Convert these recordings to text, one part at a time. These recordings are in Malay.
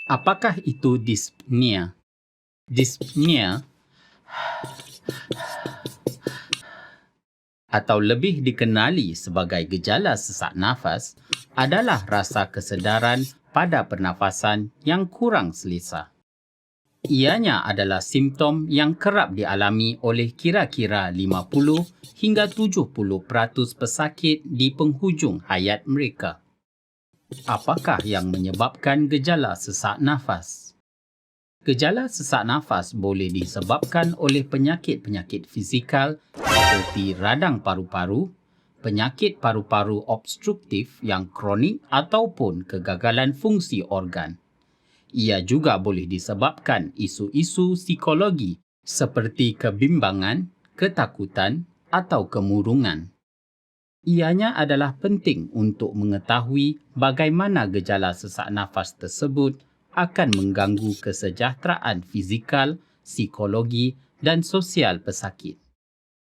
Apakah itu dyspnea? Dyspnea atau lebih dikenali sebagai gejala sesak nafas adalah rasa kesedaran pada pernafasan yang kurang selesa. Ianya adalah simptom yang kerap dialami oleh kira-kira 50 hingga 70% pesakit di penghujung hayat mereka. Apakah yang menyebabkan gejala sesak nafas? Gejala sesak nafas boleh disebabkan oleh penyakit-penyakit fizikal seperti radang paru-paru, penyakit paru-paru obstruktif yang kronik ataupun kegagalan fungsi organ. Ia juga boleh disebabkan isu-isu psikologi seperti kebimbangan, ketakutan atau kemurungan. Ianya adalah penting untuk mengetahui bagaimana gejala sesak nafas tersebut akan mengganggu kesejahteraan fizikal, psikologi dan sosial pesakit.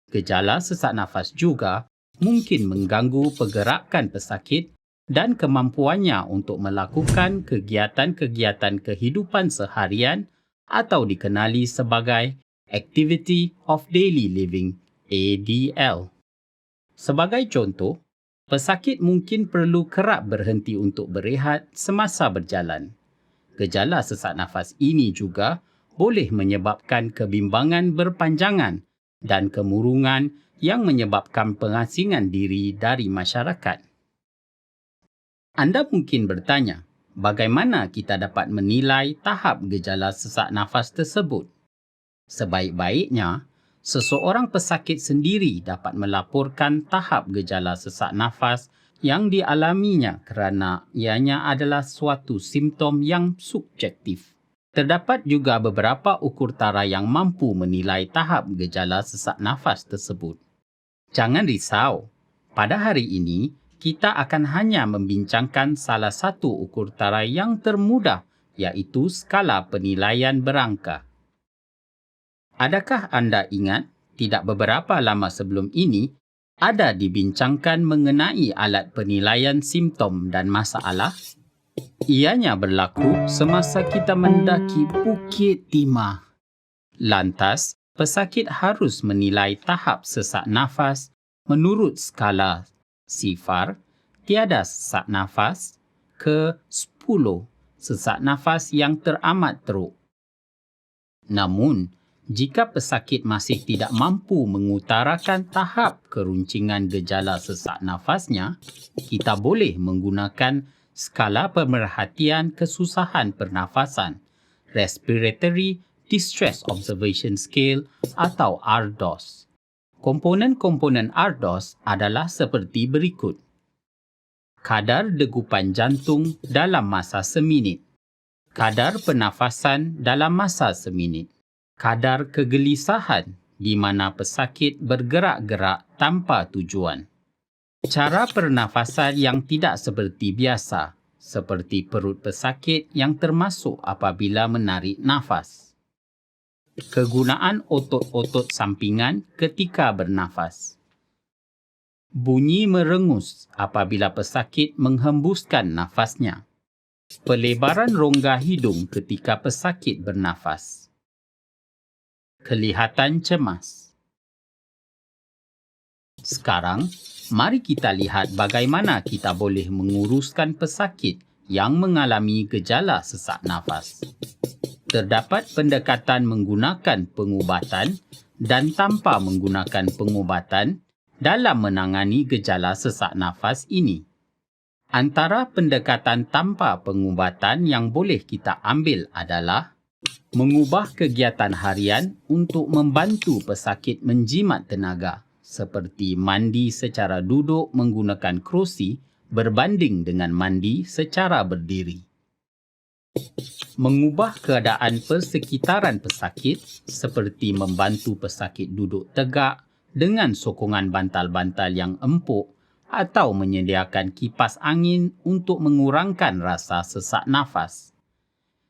Gejala sesak nafas juga mungkin mengganggu pergerakan pesakit dan kemampuannya untuk melakukan kegiatan-kegiatan kehidupan seharian atau dikenali sebagai Activity of Daily Living, ADL. Sebagai contoh, pesakit mungkin perlu kerap berhenti untuk berehat semasa berjalan. Gejala sesak nafas ini juga boleh menyebabkan kebimbangan berpanjangan dan kemurungan yang menyebabkan pengasingan diri dari masyarakat. Anda mungkin bertanya, bagaimana kita dapat menilai tahap gejala sesak nafas tersebut? Sebaik-baiknya, seseorang pesakit sendiri dapat melaporkan tahap gejala sesak nafas yang dialaminya kerana ianya adalah suatu simptom yang subjektif. Terdapat juga beberapa ukur tara yang mampu menilai tahap gejala sesak nafas tersebut. Jangan risau, pada hari ini kita akan hanya membincangkan salah satu ukur tara yang termudah, iaitu skala penilaian berangka. Adakah anda ingat, tidak beberapa lama sebelum ini, ada dibincangkan mengenai alat penilaian simptom dan masalah? Ianya berlaku semasa kita mendaki Bukit Timah. Lantas, pesakit harus menilai tahap sesak nafas menurut skala 0, tiada sesak nafas, ke 10, sesak nafas yang teramat teruk. Namun, jika pesakit masih tidak mampu mengutarakan tahap keruncingan gejala sesak nafasnya, kita boleh menggunakan skala pemerhatian kesusahan pernafasan, Respiratory Distress Observation Scale atau RDOS. Komponen-komponen RDOS adalah seperti berikut. Kadar degupan jantung dalam masa seminit. Kadar pernafasan dalam masa seminit. Kadar kegelisahan di mana pesakit bergerak-gerak tanpa tujuan. Cara pernafasan yang tidak seperti biasa, seperti perut pesakit yang termasuk apabila menarik nafas. Kegunaan otot-otot sampingan ketika bernafas. Bunyi merengus apabila pesakit menghembuskan nafasnya. Pelebaran rongga hidung ketika pesakit bernafas. Kelihatan cemas. Sekarang, mari kita lihat bagaimana kita boleh menguruskan pesakit yang mengalami gejala sesak nafas. Terdapat pendekatan menggunakan pengubatan dan tanpa menggunakan pengubatan dalam menangani gejala sesak nafas ini. Antara pendekatan tanpa pengubatan yang boleh kita ambil adalah mengubah kegiatan harian untuk membantu pesakit menjimat tenaga, seperti mandi secara duduk menggunakan kerusi berbanding dengan mandi secara berdiri. Mengubah keadaan persekitaran pesakit, seperti membantu pesakit duduk tegak dengan sokongan bantal-bantal yang empuk atau menyediakan kipas angin untuk mengurangkan rasa sesak nafas.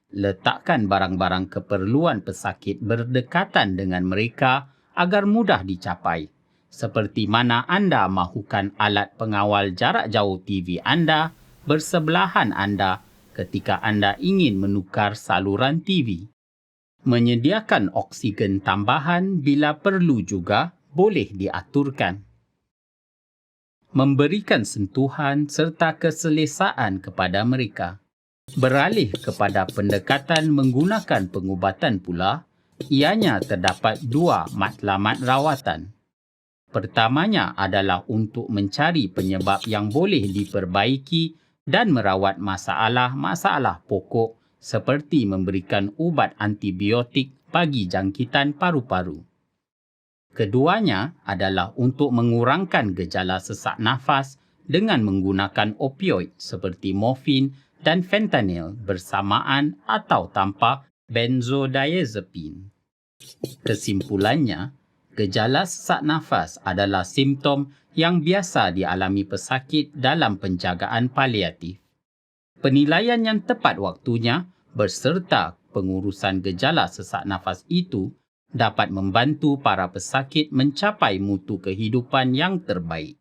Letakkan barang-barang keperluan pesakit berdekatan dengan mereka agar mudah dicapai, seperti mana anda mahukan alat pengawal jarak jauh TV anda bersebelahan anda ketika anda ingin menukar saluran TV. Menyediakan oksigen tambahan bila perlu juga boleh diaturkan. Memberikan sentuhan serta keselesaan kepada mereka. Beralih kepada pendekatan menggunakan pengubatan pula, ianya terdapat dua matlamat rawatan. Pertamanya adalah untuk mencari penyebab yang boleh diperbaiki dan merawat masalah-masalah pokok seperti memberikan ubat antibiotik bagi jangkitan paru-paru. Keduanya adalah untuk mengurangkan gejala sesak nafas dengan menggunakan opioid seperti morfin dan fentanyl bersamaan atau tanpa benzodiazepine. Kesimpulannya, gejala sesak nafas adalah simptom yang biasa dialami pesakit dalam penjagaan paliatif. Penilaian yang tepat waktunya berserta pengurusan gejala sesak nafas itu dapat membantu para pesakit mencapai mutu kehidupan yang terbaik.